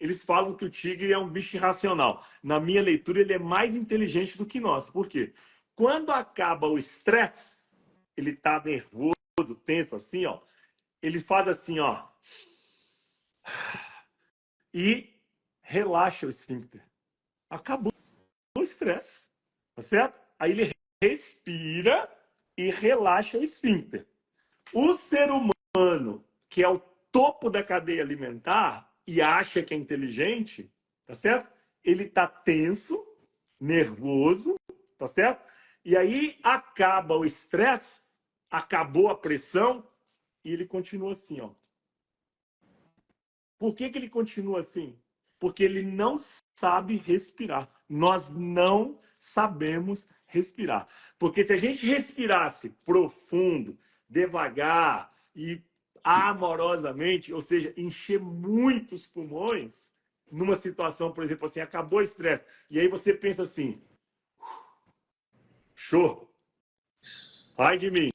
eles falam que o tigre é um bicho irracional. Na minha leitura, ele é mais inteligente do que nós. Por quê? Quando acaba o estresse, ele tá nervoso, tenso, assim, ó. Ele faz assim, ó. E relaxa o esfíncter. Acabou o estresse. Tá certo? Aí ele respira e relaxa o esfíncter. O ser humano, que é o topo da cadeia alimentar e acha que é inteligente, tá certo? Ele tá tenso, nervoso, tá certo? E aí acaba o estresse, acabou a pressão e ele continua assim, ó. Por que ele continua assim? Porque ele não sabe respirar. Nós não sabemos respirar. Porque se a gente respirasse profundo, devagar e amorosamente, ou seja, encher muitos pulmões, numa situação, por exemplo, assim, acabou o estresse, e aí você pensa assim, show, sai de mim,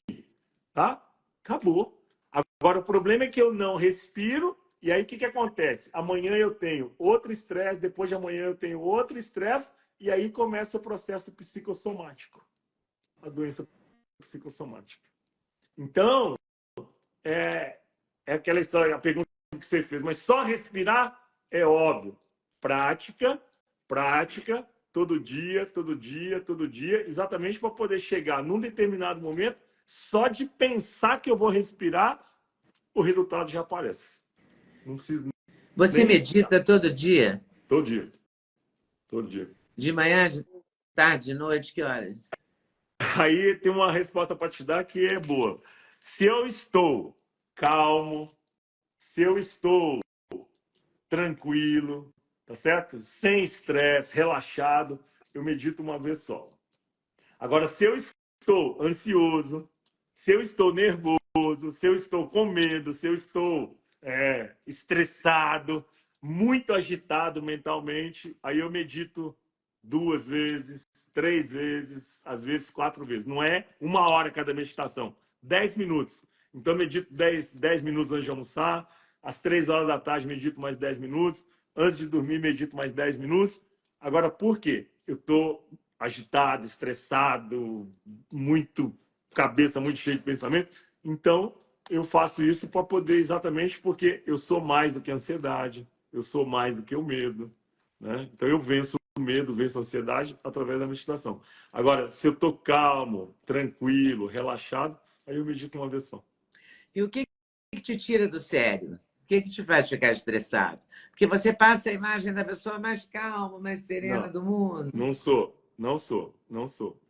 tá? Acabou. Agora, o problema é que eu não respiro, e aí o que, que acontece? Amanhã eu tenho outro estresse, depois de amanhã eu tenho outro estresse, e aí começa o processo psicossomático, a doença psicossomática. Então, é, é aquela história, a pergunta que você fez, mas só respirar é óbvio. Prática, prática, todo dia, todo dia, todo dia, exatamente para poder chegar num determinado momento, só de pensar que eu vou respirar, o resultado já aparece. Não preciso Você nem respirar. medita todo dia? Todo dia. Todo dia. De manhã, de tarde, de noite, que horas? Aí tem uma resposta para te dar que é boa. Se eu estou calmo, se eu estou tranquilo, tá certo? Sem estresse, relaxado, eu medito uma vez só. Agora, se eu estou ansioso, se eu estou nervoso, se eu estou com medo, se eu estou estressado, muito agitado mentalmente, aí eu medito 2 vezes, 3 vezes, às vezes 4 vezes. Não é 1 hora cada meditação, 10 minutos. Então, medito 10 minutos antes de almoçar, às 3 horas da tarde, medito mais 10 minutos, antes de dormir, medito mais 10 minutos. Agora, por quê? Eu estou agitado, estressado, muito cabeça muito cheia de pensamento. Então, eu faço isso para poder exatamente porque eu sou mais do que a ansiedade, eu sou mais do que o medo, né? Então eu venço o medo, venço a ansiedade através da meditação. Agora, se eu tô calmo, tranquilo, relaxado, aí eu medito uma vez só. E o que te tira do sério? O que te faz ficar estressado? Porque você passa a imagem da pessoa mais calma, mais serena Não, do mundo. não sou, não sou, não sou.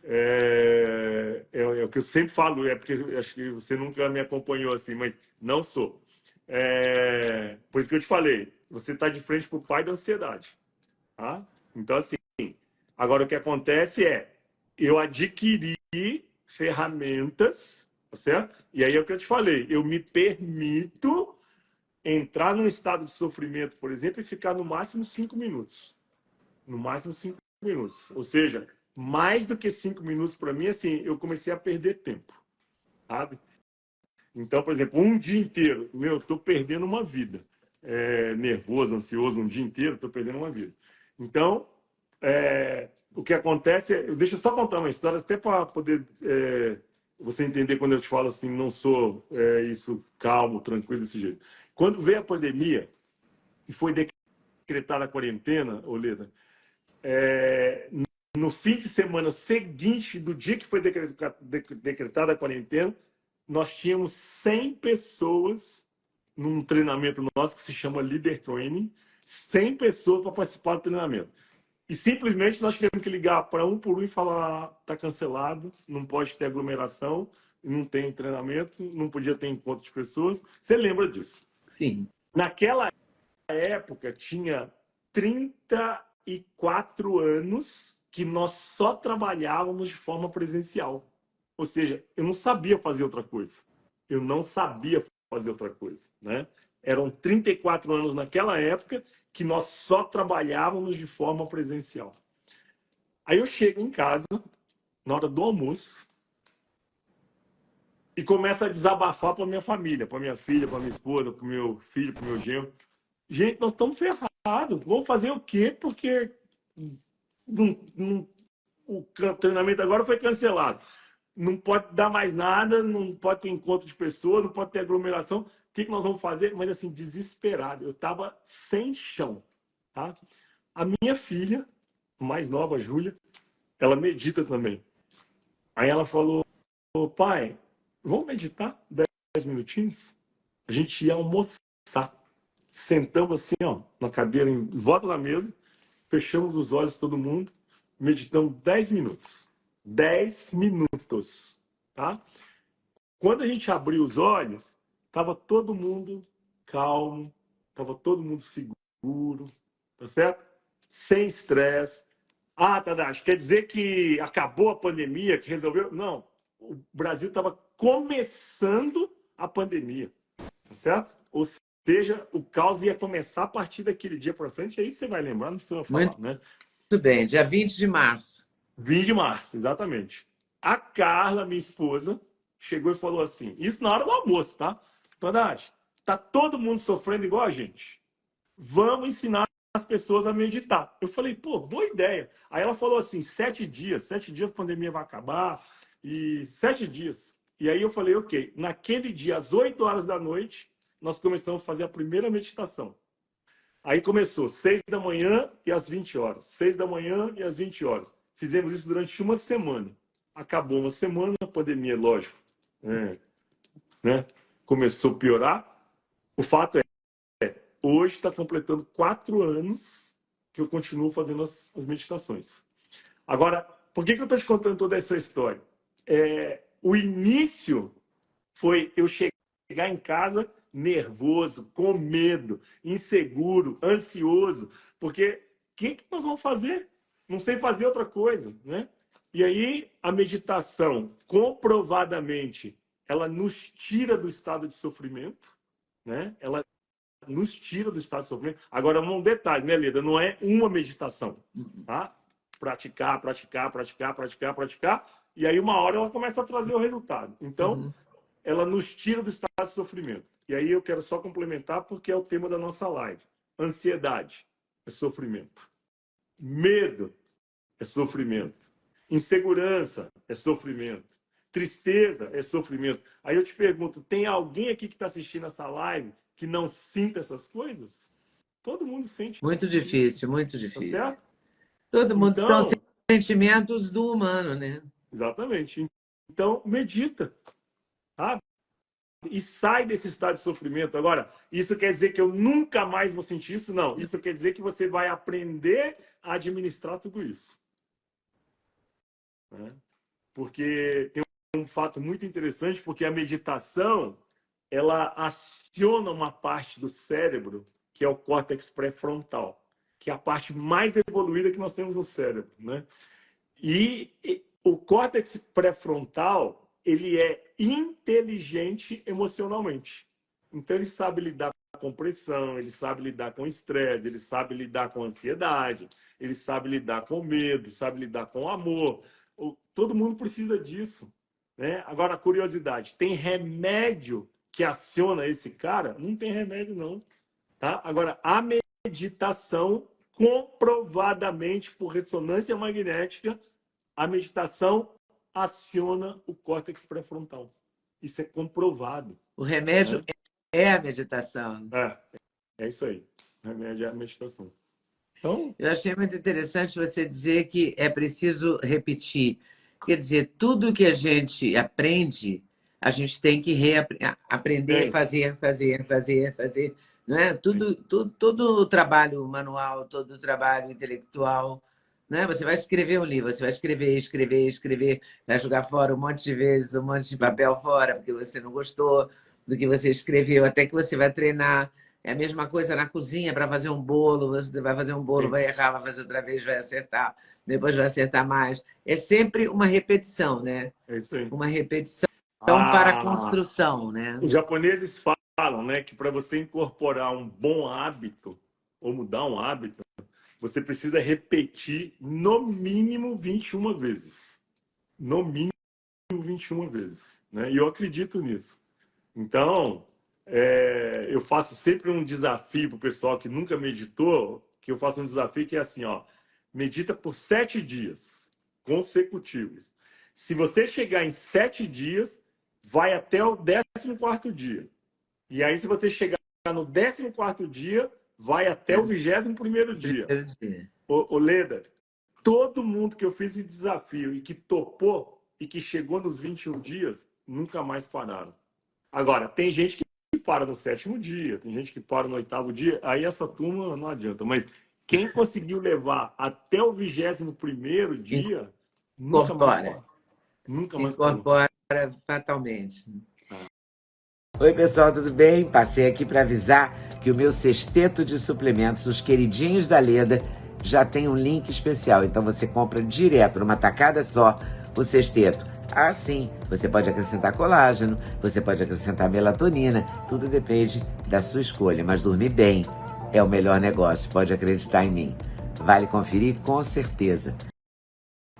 É o que eu sempre falo, é porque eu acho que você nunca me acompanhou assim, mas não sou. Por isso que eu te falei, você está de frente para o pai da ansiedade. Tá? Então, assim, agora o que acontece é, eu adquiri ferramentas, tá certo? E aí é o que eu te falei, eu me permito entrar num estado de sofrimento, por exemplo, e ficar no máximo 5 minutos. No máximo 5 minutos. Ou seja, mais do que 5 minutos para mim, assim, eu comecei a perder tempo, sabe? Então, por exemplo, um dia inteiro, eu tô perdendo uma vida. Nervoso, ansioso, um dia inteiro, tô perdendo uma vida. Então, o que acontece é, deixa eu só contar uma história, até para poder você entender quando eu te falo assim, não sou isso calmo, tranquilo desse jeito. Quando veio a pandemia e foi decretada a quarentena, Oleda, no fim de semana seguinte do dia que foi decretada a quarentena, nós tínhamos 100 pessoas num treinamento nosso que se chama Leader Training, 100 pessoas para participar do treinamento. E simplesmente nós tivemos que ligar para um por um e falar: está cancelado, não pode ter aglomeração, não tem treinamento, não podia ter encontro de pessoas. Você lembra disso? Sim. Naquela época, tinha 34 anos que nós só trabalhávamos de forma presencial. Ou seja, eu não sabia fazer outra coisa. Eu não sabia fazer outra coisa, né? Eram 34 anos naquela época que nós só trabalhávamos de forma presencial. Aí eu chego em casa, na hora do almoço, e começo a desabafar para minha família, para minha filha, para minha esposa, para o meu filho, para o meu genro. Gente, nós estamos ferrados. Vamos fazer o quê? Porque o treinamento agora foi cancelado. Não pode dar mais nada, não pode ter encontro de pessoas, não pode ter aglomeração. O que nós vamos fazer? Mas assim, desesperado. Eu estava sem chão. Tá? A minha filha, mais nova, a Júlia, ela medita também. Aí ela falou, pai, vamos meditar 10 minutinhos? A gente ia almoçar. Sentamos assim, ó, na cadeira, em volta da mesa, fechamos os olhos todo mundo, meditamos 10 minutos. 10 minutos, tá? Quando a gente abriu os olhos, tava todo mundo calmo, tava todo mundo seguro, tá certo? Sem estresse. Ah, Tadashi, quer dizer que acabou a pandemia, que resolveu? Não, o Brasil estava começando a pandemia, tá certo? Ou seja, o caos ia começar a partir daquele dia para frente, aí você vai lembrar, não precisa falar, Muito né? bem, dia 20 de março. 20 de março, exatamente. A Carla, minha esposa, chegou e falou assim, isso na hora do almoço, tá? Tadashi, tá todo mundo sofrendo igual a gente. Vamos ensinar as pessoas a meditar. Eu falei, pô, boa ideia. Aí ela falou assim, 7 dias a pandemia vai acabar, e 7 dias. E aí eu falei, ok, naquele dia, às 8 horas da noite, nós começamos a fazer a primeira meditação. Aí começou 6 da manhã e às 20 horas. 6 da manhã e às 20 horas. Fizemos isso durante uma semana. Acabou uma semana, a pandemia, lógico, né? Começou a piorar. O fato é, hoje está completando 4 anos que eu continuo fazendo as meditações. Agora, por que eu estou te contando toda essa história? O início foi eu chegar em casa nervoso, com medo, inseguro, ansioso, porque o que nós vamos fazer? Não sei fazer outra coisa, né? E aí a meditação, comprovadamente, ela nos tira do estado de sofrimento, né? Ela nos tira do estado de sofrimento. Agora, um detalhe, né, Leda? Não é uma meditação, tá? Praticar, praticar, praticar, praticar, praticar, e aí uma hora ela começa a trazer o resultado. Então, Uhum. ela nos tira do estado de sofrimento. E aí eu quero só complementar porque é o tema da nossa live. Ansiedade é sofrimento. Medo é sofrimento. Insegurança é sofrimento. Tristeza é sofrimento. Aí eu te pergunto, tem alguém aqui que está assistindo essa live que não sinta essas coisas? Todo mundo sente Muito isso, difícil, muito tá difícil. certo? Todo mundo são Então, sentimentos do humano, né? exatamente. Então, medita, tá? E sai desse estado de sofrimento. Agora, isso quer dizer que eu nunca mais vou sentir isso? Não. Isso quer dizer que você vai aprender a administrar tudo isso, né? Porque tem um fato muito interessante, porque a meditação, ela aciona uma parte do cérebro, que é o córtex pré-frontal, que é a parte mais evoluída que nós temos no cérebro, né? E o córtex pré-frontal, ele é inteligente emocionalmente. Então, ele sabe lidar com pressão, ele sabe lidar com estresse, ele sabe lidar com ansiedade, ele sabe lidar com medo, sabe lidar com amor. Todo mundo precisa disso, né? Agora, curiosidade, tem remédio que aciona esse cara? Não tem remédio, não. Tá? Agora, a meditação, comprovadamente por ressonância magnética, a meditação aciona o córtex pré-frontal. Isso é comprovado, O remédio né? é a meditação. É, é isso aí. Remédio é a meditação. Então, Eu achei muito interessante você dizer que é preciso repetir. Quer dizer, tudo que a gente aprende, a gente tem que aprender, tem, fazer, fazer, fazer, fazer. Não é? tem, Todo o trabalho manual, todo o trabalho intelectual. Né? Você vai escrever um livro, você vai escrever, escrever, escrever, vai jogar fora um monte de vezes, um monte de tem. papel fora, porque você não gostou do que você escreveu, até que você vai treinar. É a mesma coisa na cozinha para fazer um bolo. Você vai fazer um bolo, Tem. vai errar, vai fazer outra vez, vai acertar, depois vai acertar mais. É sempre uma repetição, né? É isso aí. Uma repetição para a Ah, construção, né? os japoneses falam, né, que para você incorporar um bom hábito ou mudar um hábito, você precisa repetir no mínimo 21 vezes. No mínimo 21 vezes, né? E eu acredito nisso. Então, eu faço sempre um desafio para o pessoal que nunca meditou, que eu faço um desafio que é assim, ó, medita por 7 dias consecutivos. Se você chegar em 7 dias, vai até o 14º dia. E aí, se você chegar no 14º dia, vai até o 21º dia. Ô, Leda, todo mundo que eu fiz esse desafio e que topou e que chegou nos 21 dias, nunca mais pararam. Agora, tem gente que para no 7º dia, tem gente que para no 8º dia, aí essa turma não adianta. Mas quem conseguiu levar até o 21º dia, nunca mais parou. Nunca mais parou. Incorpora fatalmente. Oi, pessoal, tudo bem? Passei aqui para avisar que o meu sexteto de suplementos, os queridinhos da Leda, já tem um link especial. Então você compra direto, numa tacada só, o sexteto. Ah, sim, você pode acrescentar colágeno, você pode acrescentar melatonina, tudo depende da sua escolha. Mas dormir bem é o melhor negócio, pode acreditar em mim. Vale conferir com certeza.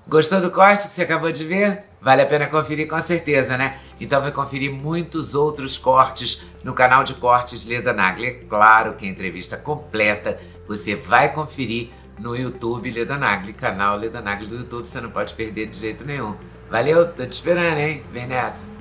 Gostou do corte que você acabou de ver? Vale a pena conferir com certeza, né? Então vai conferir muitos outros cortes no canal de cortes Leda Nagli. É claro que a entrevista completa você vai conferir no YouTube Leda Nagli, canal Leda Nagli do YouTube, você não pode perder de jeito nenhum. Valeu, tô te esperando, hein? Vem nessa!